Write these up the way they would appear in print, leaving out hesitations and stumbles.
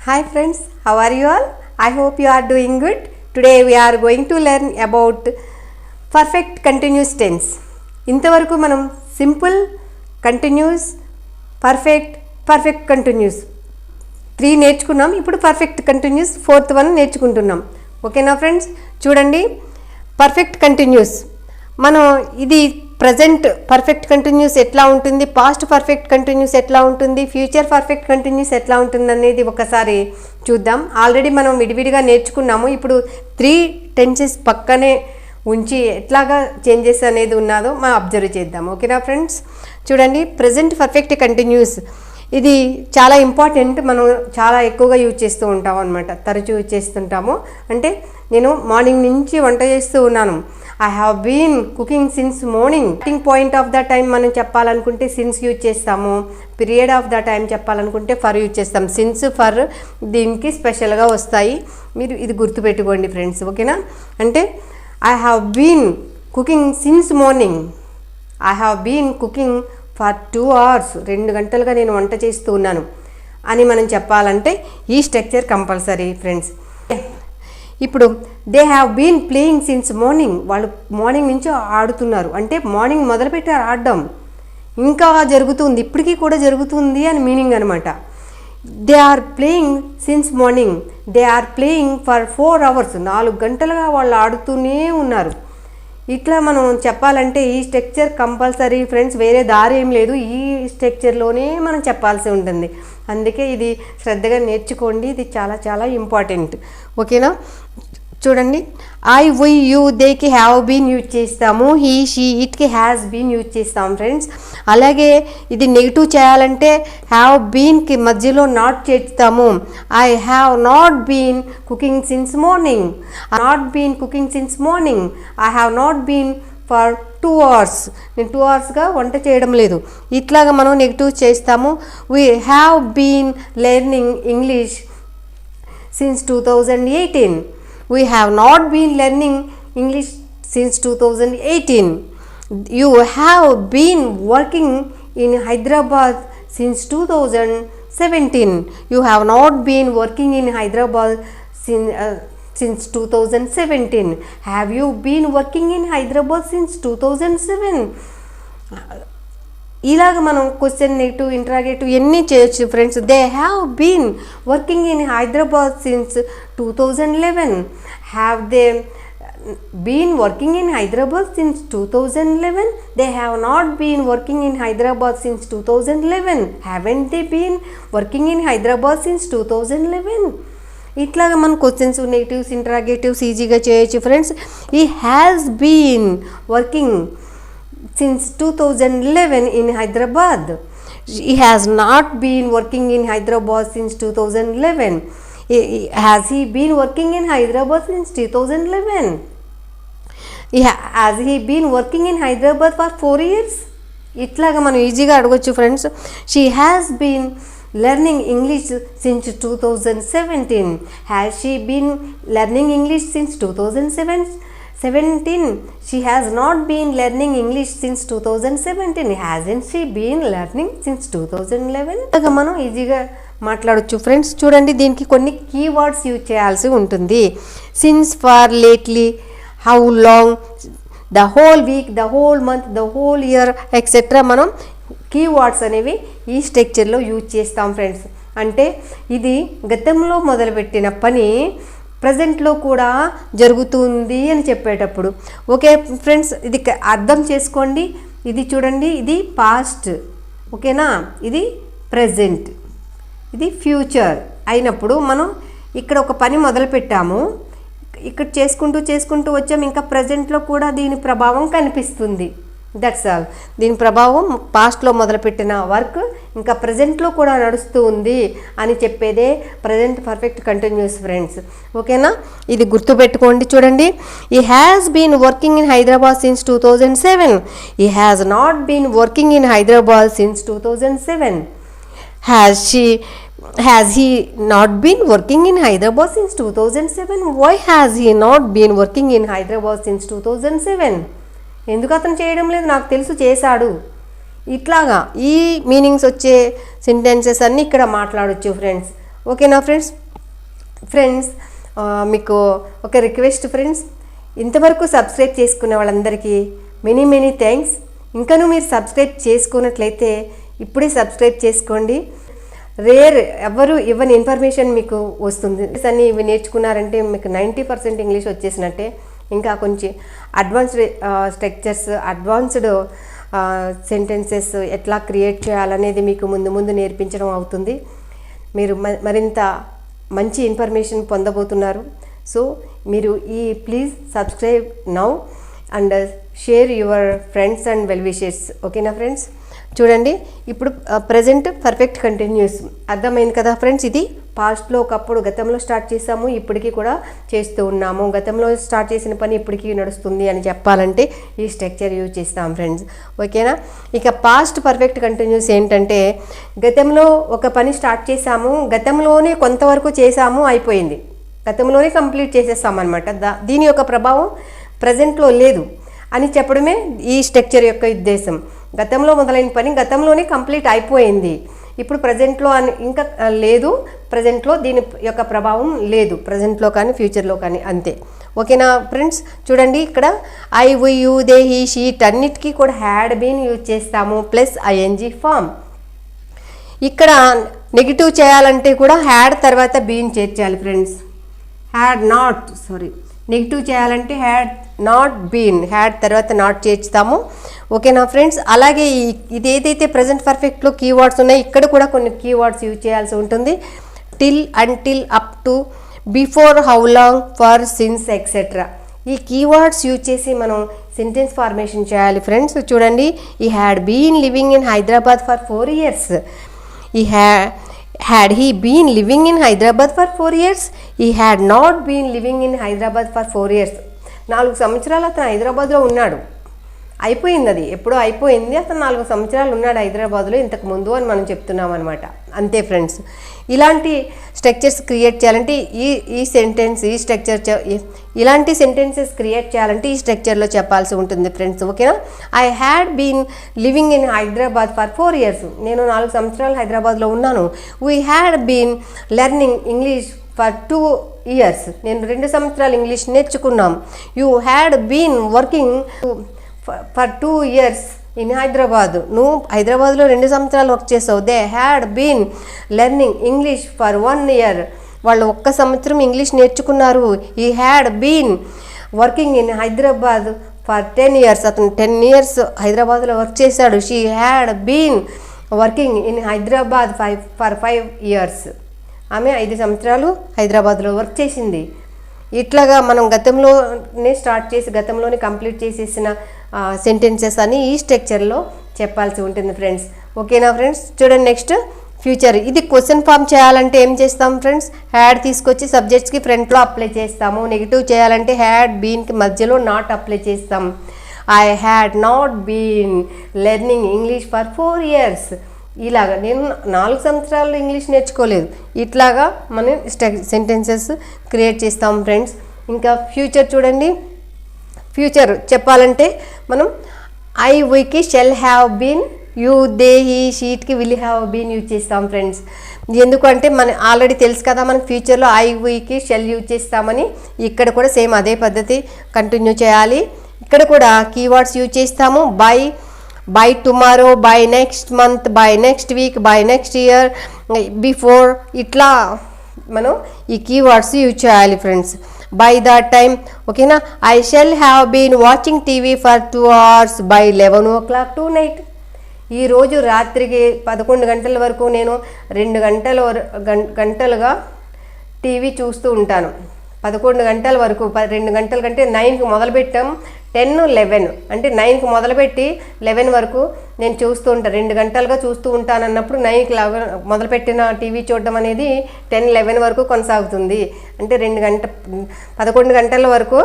Hi friends, how are you all? I hope you are doing good. Today we are going to learn about perfect continuous tense. ఇంతవరకు మనం simple, continuous, perfect continuous 3 నేర్చుకున్నాం. ఇప్పుడు perfect continuous 4th one నేర్చుకుంటున్నాం. ఓకేనా friends? చూడండి, perfect continuous మనం ఇది present perfect continuous ఎట్లా ఉంటుంది, పాస్ట్ పర్ఫెక్ట్ కంటిన్యూస్ ఎట్లా ఉంటుంది, ఫ్యూచర్ పర్ఫెక్ట్ కంటిన్యూస్ ఎట్లా ఉంటుంది అనేది ఒకసారి చూద్దాం. ఆల్రెడీ మనం విడివిడిగా నేర్చుకున్నాము. ఇప్పుడు 3 టెన్సెస్ పక్కనే ఉంచి ఎట్లాగా చేంజెస్ అనేది ఉన్నదో మనం అబ్జర్వ్ చేద్దాం. ఓకేనా ఫ్రెండ్స్? చూడండి, ప్రజెంట్ పర్ఫెక్ట్ కంటిన్యూస్ ఇది చాలా ఇంపార్టెంట్. మనం చాలా ఎక్కువగా యూజ్ చేస్తూ ఉంటాం అనమాట, తరచూ యూజ్ చేస్తుంటాము. అంటే నేను మార్నింగ్ నుంచి వంట చేస్తూ ఉన్నాను. I have been cooking since morning. Starting point of the time మనం చెప్పాలనుకుంటే సిన్స్ యూజ్ చేస్తాము. పీరియడ్ ఆఫ్ ద టైం చెప్పాలనుకుంటే ఫర్ యూజ్ చేస్తాం. సిన్స్, ఫర్ దీనికి స్పెషల్గా వస్తాయి. మీరు ఇది గుర్తుపెట్టుకోండి ఫ్రెండ్స్. ఓకేనా? అంటే I have been cooking since morning. I have been cooking for 2 hours. 2 గంటలుగా నేను వంట చేస్తూ ఉన్నాను అని మనం చెప్పాలంటే ఈ స్ట్రక్చర్ కంపల్సరీ ఫ్రెండ్స్. ఇప్పుడు they have been playing since morning. వాళ్ళు మార్నింగ్ నుంచి ఆడుతున్నారు అంటే మార్నింగ్ మొదలుపెట్టారు ఆడడం, ఇంకా జరుగుతుంది, ఇప్పటికీ కూడా జరుగుతుంది అని మీనింగ్ అనమాట. They are playing since morning. They are playing for 4 hours. 4 గంటలుగా వాళ్ళు ఆడుతూనే ఉన్నారు. ఇట్లా మనం చెప్పాలంటే ఈ స్ట్రక్చర్ కంపల్సరీ ఫ్రెండ్స్, వేరే దారి ఏం లేదు. ఈ స్ట్రక్చర్లోనే మనం చెప్పాల్సి ఉంటుంది. అందుకే ఇది శ్రద్ధగా నేర్చుకోండి. ఇది చాలా చాలా ఇంపార్టెంట్. ఓకేనా? చూడండి, ఐ, వి, యూ, దేకి హ్యావ్ బీన్ యూజ్ చేస్తాము. హీ, షీ, ఇట్కి హ్యాస్ బీన్ యూజ్ చేస్తాం ఫ్రెండ్స్. అలాగే ఇది నెగిటివ్ చేయాలంటే హ్యావ్ బీన్కి మధ్యలో నాట్ చేస్తాము. I have not been cooking since morning. Not been cooking since morning. I have not been for 2 hours. నేను 2 hours వంట చేయడం లేదు. ఇట్లాగా మనం నెగిటివ్ చేస్తాము. We have been learning English since 2018. We have not been learning English since 2018. You have been working in Hyderabad since 2017. You have not been working in Hyderabad since 2017. Have you been working in Hyderabad since 2007? ఇలాగ మనం question, negative, interrogative ఎన్ని చేయొచ్చు friends. They have been working in Hyderabad since 2011. Have they been working in Hyderabad since 2011? They have not been working in Hyderabad since 2011. Haven't they been working in Hyderabad since 2011? ఇట్లాగా మనం questions, negatives, interrogatives ఈజీగా చేయొచ్చు friends. He has been working since 2011 in Hyderabad. He has not been working in Hyderabad since 2011. Has he been working in Hyderabad since 2011? Has he been working in Hyderabad for 4 years? ఇట్లాగా మనం ఈజీగా అడగొచ్చు friends. She has been learning English since 2017. Has she been learning English since 2017? She has not been learning English since 2017. Hasn't she been learning since 2011? ఇలాగా మనం ఈజీగా మాట్లాడొచ్చు friends. చూడండి, దీనికి కొన్ని కీవర్డ్స్ యూజ్ చేయాల్సి ఉంటుంది. Since, for, lately, how long, the whole week, the whole month, the whole year etcetera మనం కీవర్డ్స్ అనేవి ఈ స్ట్రక్చర్లో యూజ్ చేస్తాం ఫ్రెండ్స్. అంటే ఇది గతంలో మొదలుపెట్టిన పని ప్రజెంట్లో కూడా జరుగుతుంది అని చెప్పేటప్పుడు. ఓకే ఫ్రెండ్స్, ఇది అర్థం చేసుకోండి. ఇది చూడండి, ఇది పాస్ట్. ఓకేనా? ఇది ప్రజెంట్, ఇది ఫ్యూచర్ అయినప్పుడు మనం ఇక్కడ ఒక పని మొదలు పెట్టాము, ఇక్కడ చేసుకుంటూ వచ్చాము. ఇంకా ప్రజెంట్లో కూడా దీని ప్రభావం కనిపిస్తుంది. That's all. దీని ప్రభావం పాస్ట్లో మొదలుపెట్టిన వర్క్ ఇంకా ప్రజెంట్లో కూడా నడుస్తూ ఉంది అని చెప్పేదే ప్రజెంట్ పర్ఫెక్ట్ కంటిన్యూస్ ఫ్రెండ్స్. ఓకేనా? ఇది గుర్తుపెట్టుకోండి. చూడండి, he has been working in Hyderabad since 2007. He has not been working in Hyderabad since 2007. Has he not been working in Hyderabad since 2007? Why has he not been working in Hyderabad since 2007? ఎందుకు అతను చేయడం లేదు? నాకు తెలుసు, చేశాడు. ఇట్లాగా ఈ మీనింగ్స్ వచ్చే సెంటెన్సెస్ అన్నీ ఇక్కడ మాట్లాడొచ్చు ఫ్రెండ్స్. ఓకేనా ఫ్రెండ్స్ మీకు ఒక రిక్వెస్ట్ ఫ్రెండ్స్, ఇంతవరకు సబ్స్క్రైబ్ చేసుకున్న వాళ్ళందరికీ మెనీ థ్యాంక్స్. ఇంకనూ మీరు సబ్స్క్రైబ్ చేసుకున్నట్లయితే ఇప్పుడే సబ్స్క్రైబ్ చేసుకోండి. ఎవరు ఇవ్వని ఇన్ఫర్మేషన్ మీకు వస్తుంది. అన్నీ ఇవి నేర్చుకున్నారంటే మీకు 90% ఇంగ్లీష్ వచ్చేసినట్టే. ఇంకా కొంచెం అడ్వాన్స్డ్ స్ట్రక్చర్స్, అడ్వాన్స్డ్ సెంటెన్సెస్ ఎట్లా క్రియేట్ చేయాలనేది మీకు ముందు నేర్పించడం అవుతుంది. మీరు మరింత మంచి ఇన్ఫర్మేషన్ పొందబోతున్నారు. సో మీరు please subscribe now and share your friends and well wishes. ఓకేనా ఫ్రెండ్స్? చూడండి, ఇప్పుడు ప్రజెంట్ పర్ఫెక్ట్ కంటిన్యూస్ అర్థమైంది కదా ఫ్రెండ్స్. ఇది పాస్ట్లో ఒకప్పుడు గతంలో స్టార్ట్ చేసాము, ఇప్పటికీ కూడా చేస్తూ ఉన్నాము. గతంలో స్టార్ట్ చేసిన పని ఇప్పటికీ నడుస్తుంది అని చెప్పాలంటే ఈ స్ట్రక్చర్ యూజ్ చేస్తాం ఫ్రెండ్స్. ఓకేనా? ఇక పాస్ట్ పర్ఫెక్ట్ కంటిన్యూస్ ఏంటంటే, గతంలో ఒక పని స్టార్ట్ చేసాము, గతంలోనే కొంతవరకు చేసాము, అయిపోయింది, గతంలోనే కంప్లీట్ చేసేస్తామన్నమాట. దీని యొక్క ప్రభావం ప్రజెంట్లో లేదు అని చెప్పడమే ఈ స్ట్రక్చర్ యొక్క ఉద్దేశం. గతంలో మొదలైన పని గతంలోనే కంప్లీట్ అయిపోయింది, ఇప్పుడు ప్రజెంట్లో అని ఇంకా లేదు, ప్రజెంట్లో దీని యొక్క ప్రభావం లేదు, ప్రజెంట్లో కానీ ఫ్యూచర్లో కానీ, అంతే. ఓకేనా ఫ్రెండ్స్? చూడండి, ఇక్కడ I, we, you, they, he, she అన్నిటికీ కూడా హ్యాడ్ బీన్ యూజ్ చేస్తాము ప్లస్ ఐఎన్జీ ఫామ్. ఇక్కడ నెగిటివ్ చేయాలంటే కూడా హ్యాడ్ తర్వాత బీన్ చేర్చాలి ఫ్రెండ్స్. నెగిటివ్ చేయాలంటే హ్యాడ్ నాట్ బీన్, హ్యాడ్ తర్వాత నాట్ చేర్చుతాము. ఓకేనా ఫ్రెండ్స్? అలాగే ఇది ఏదైతే ప్రజెంట్ పర్ఫెక్ట్లో కీవర్డ్స్ ఉన్నాయో ఇక్కడ కూడా కొన్ని కీవర్డ్స్ యూజ్ చేయాల్సి ఉంటుంది. Till, until, up to, before, how long, for, since etcetera. ఈ కీవర్డ్స్ యూజ్ చేసి మనం సెంటెన్స్ ఫార్మేషన్ చేయాలి ఫ్రెండ్స్. చూడండి, he had been living in Hyderabad for 4 years. Had he been living in Hyderabad for 4 years? He had not been living in Hyderabad for 4 years. 4 సంవత్సరాలు అతను హైదరాబాద్లో ఉన్నాడు, అయిపోయింది, అది ఎప్పుడో అయిపోయింది, అతను 4 సంవత్సరాలు ఉన్నాడు హైదరాబాద్లో ఇంతకు ముందు అని మనం చెప్తున్నాం అనమాట. అంతే ఫ్రెండ్స్. ఇలాంటి స్ట్రక్చర్స్ క్రియేట్ చేయాలంటే ఈ సెంటెన్స్, ఈ స్ట్రక్చర్, ఇలాంటి సెంటెన్సెస్ క్రియేట్ చేయాలంటే ఈ స్ట్రక్చర్లో చెప్పాల్సి ఉంటుంది ఫ్రెండ్స్. ఓకేనా? I had been living in Hyderabad for 4 years. నేను 4 సంవత్సరాలు హైదరాబాద్లో ఉన్నాను. We had been learning English for 2 years. నేను 2 సంవత్సరాలు ఇంగ్లీష్ నేర్చుకున్నాం. You had been working for 2 years in Hyderabad. నువ్వు హైదరాబాద్లో 2 సంవత్సరాలు వర్క్ చేసావు. They had been learning English for 1 year. వాళ్ళు 1 సంవత్సరం ఇంగ్లీష్ నేర్చుకున్నారు. He had been working in Hyderabad for 10 years. అతను 10 years హైదరాబాద్లో వర్క్ చేశాడు. She had been working in Hyderabad for 5 years. ఆమె 5 సంవత్సరాలు హైదరాబాద్లో వర్క్ చేసింది. ఇట్లాగా మనం గతంలోనే స్టార్ట్ చేసి గతంలోనే కంప్లీట్ చేసేసిన సెంటెన్సెస్ అని ఈ స్ట్రక్చర్లో చెప్పాల్సి ఉంటుంది ఫ్రెండ్స్. ఓకేనా ఫ్రెండ్స్? చూడండి, నెక్స్ట్ ఫ్యూచర్. ఇది క్వశ్చన్ ఫామ్ చేయాలంటే ఏం చేస్తాం ఫ్రెండ్స్? హ్యాడ్ తీసుకొచ్చి సబ్జెక్ట్స్కి ఫ్రంట్లో అప్లై చేస్తాము. నెగిటివ్ చేయాలంటే హ్యాడ్ బీన్కి మధ్యలో నాట్ అప్లై చేస్తాం. I had not been learning English for 4 years. ఇలాగా నేను 4 సంవత్సరాలు ఇంగ్లీష్ నేర్చుకోలేదు. ఇట్లాగా మనం సెంటెన్సెస్ క్రియేట్ చేస్తాం ఫ్రెండ్స్. ఇంకా ఫ్యూచర్ చూడండి, ఫ్యూచర్ చెప్పాలంటే మనం ఐ, వీకి shall have been, you, they, he, షీట్కి విల్ హ్యావ్ బీన్ యూజ్ చేస్తాం ఫ్రెండ్స్. ఎందుకంటే మన ఆల్రెడీ తెలుసు కదా, మనం ఫ్యూచర్లో ఐ, వీకి షెల్ యూజ్ చేస్తామని. ఇక్కడ కూడా సేమ్ అదే పద్ధతి కంటిన్యూ చేయాలి. ఇక్కడ కూడా కీవర్డ్స్ యూజ్ చేస్తాము. By tomorrow, by next month, by next week, by next year, before, ఇట్లా మనం ఈ కీవర్డ్స్ యూజ్ చేయాలి ఫ్రెండ్స్. By that time. ఓకేనా? I shall have been watching TV for 2 hours by 11 o'clock tonight. ఈరోజు రాత్రికి 11 గంటల వరకు నేను 2 గంటలుగా టీవీ చూస్తూ ఉంటాను. 11 గంటల వరకు, 2 గంటల కంటే 9కి మొదలుపెట్టాం, 10, 11 అంటే 9కి మొదలుపెట్టి 11 వరకు నేను చూస్తూ ఉంటాను. 2 గంటలుగా చూస్తూ ఉంటాను అన్నప్పుడు 9కి మొదలుపెట్టిన టీవీ చూడడం అనేది 10, 11 వరకు కొనసాగుతుంది. అంటే 11 గంటల వరకు,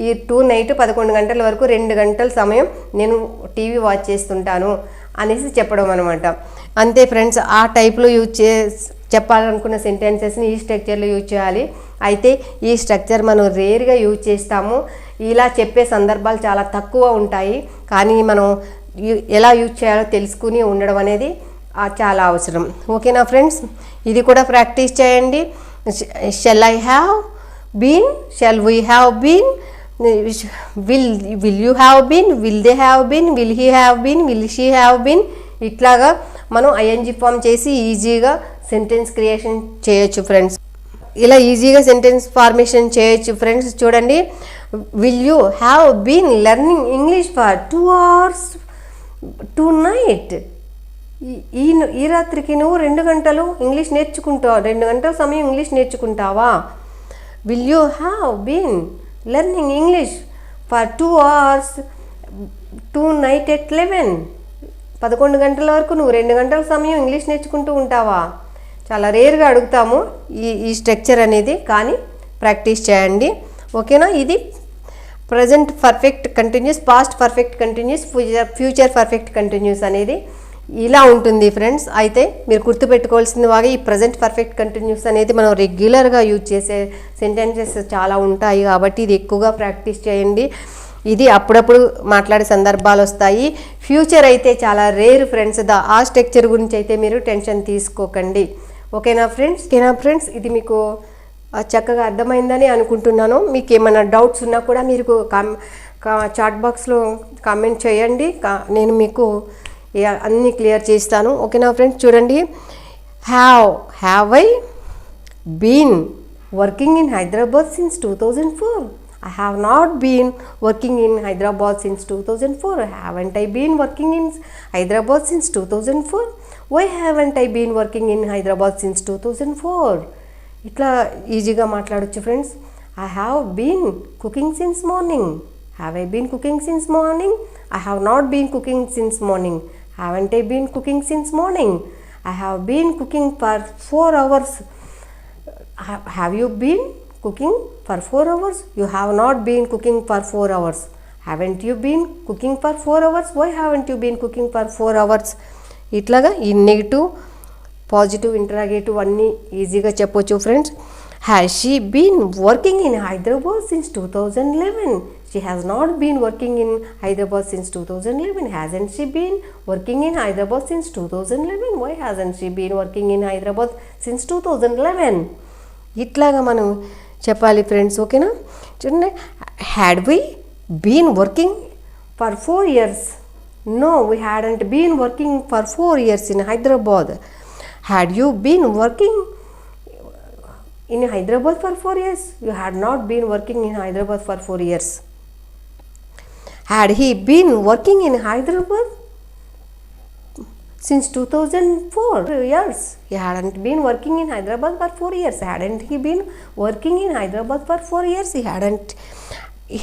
ఈ 2 night 11 గంటల వరకు 2 గంటల సమయం నేను టీవీ వాచ్ చేస్తుంటాను అనేసి చెప్పడం అనమాట. అంతే ఫ్రెండ్స్. ఆ టైప్లో చెప్పాలనుకున్న సెంటెన్సెస్ని ఈ స్ట్రక్చర్లో యూజ్ చేయాలి. అయితే ఈ స్ట్రక్చర్ మనం రేర్గా యూజ్ చేస్తాము. ఇలా చెప్పే సందర్భాలు చాలా తక్కువ ఉంటాయి. కానీ మనం ఎలా యూజ్ చేయాలో తెలుసుకుని ఉండడం అనేది చాలా అవసరం. ఓకేనా ఫ్రెండ్స్, ఇది కూడా ప్రాక్టీస్ చేయండి. Shall I have been, shall we have been, will you have been, will they have been, will he have been, will she have been. ఇట్లాగా మనం ఐఎన్జీ ఫామ్ చేసి ఈజీగా సెంటెన్స్ క్రియేషన్ చేయొచ్చు ఫ్రెండ్స్. ఇలా ఈజీగా సెంటెన్స్ ఫార్మేషన్ చేయొచ్చు friends. చూడండి, will you have been learning English for 2 hours tonight. ఈ రాత్రికి నువ్వు 2 గంటలు ఇంగ్లీష్ నేర్చుకుంటావు, 2 గంటల సమయం ఇంగ్లీష్ నేర్చుకుంటావా? Will you have been learning English for 2 hours tonight at 11. 11 గంటల వరకు నువ్వు 2 గంటల సమయం ఇంగ్లీష్ నేర్చుకుంటూ ఉంటావా? చాలా రేర్గా అడుగుతాము ఈ స్ట్రక్చర్ అనేది, కానీ ప్రాక్టీస్ చేయండి. ఓకేనా? ఇది present perfect continuous, past perfect continuous, future perfect continuous అనేది ఇలా ఉంటుంది ఫ్రెండ్స్. అయితే మీరు గుర్తుపెట్టుకోవాల్సింది బాగా, ఈ ప్రజెంట్ పర్ఫెక్ట్ కంటిన్యూస్ అనేది మనం రెగ్యులర్గా యూజ్ చేసే సెంటెన్సెస్ చాలా ఉంటాయి కాబట్టి ఇది ఎక్కువగా ప్రాక్టీస్ చేయండి. ఇది అప్పుడప్పుడు మాట్లాడే సందర్భాలు వస్తాయి. ఫ్యూచర్ అయితే చాలా రేర్ ఫ్రెండ్స్. ఆ స్ట్రక్చర్ గురించి అయితే మీరు టెన్షన్ తీసుకోకండి. ఓకేనా ఫ్రెండ్స్, ఇది మీకు చక్కగా అర్థమైందని అనుకుంటున్నాను. మీకు ఏమైనా డౌట్స్ ఉన్నా కూడా మీరు చాట్ బాక్స్లో కామెంట్ చేయండి, నేను మీకు అన్నీ క్లియర్ చేస్తాను. ఓకేనా ఫ్రెండ్స్, చూడండి, have I been working in Hyderabad since 2004. I have not been working in Hyderabad since 2004. Haven't I been working in Hyderabad since 2004? Why haven't I been working in Hyderabad since 2004? ఇట్లా ఈజీగా మాట్లాడొచ్చు friends. I have been cooking since morning. Have I been cooking since morning? I have not been cooking since morning. Haven't I been cooking since morning? I have been cooking for 4 hours. Have you been cooking for 4 hours? You have not been cooking for 4 hours. Haven't you been cooking for 4 hours? Why haven't you been cooking for 4 hours? ఇట్లాగా ఈ negative, positive, interrogative అన్నీ ఈజీగా చెప్పొచ్చు friends. Has she been working in Hyderabad since 2011? She has not been working in Hyderabad since 2011. Hasn't she been working in Hyderabad since 2011? Why hasn't she been working in Hyderabad since 2011? ఇట్లాగా మనం చెప్పాలి friends. ఓకేనా? చూడండి, had we been working for 4 years? No, we hadn't been working for 4 years in Hyderabad. Had you been working in Hyderabad for 4 years? You had not been working in Hyderabad for 4 years. Had he been working in Hyderabad since 2004 years? He hadn't been working in Hyderabad for 4 years. Hadn't he been working in Hyderabad for 4 years? He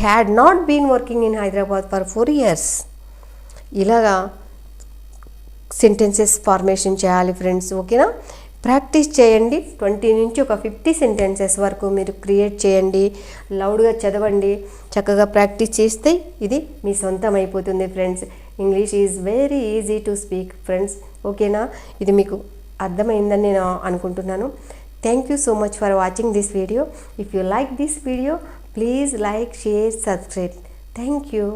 had not been working in Hyderabad for 4 years. ఇలాగా sentences formation చేయాలి friends. ఓకేనా? Practice చేయండి. 20 నుంచి ఒక 50 sentences వరకు మీరు create చేయండి. లౌడ్గా చదవండి. చక్కగా ప్రాక్టీస్ చేస్తే ఇది మీ సొంతం అయిపోతుంది friends. English is very easy to speak friends. ఓకేనా? ఇది మీకు అర్థమైందని నేను అనుకుంటున్నాను. Thank you so much for watching this video. If you like this video, please like, share, subscribe. Thank you.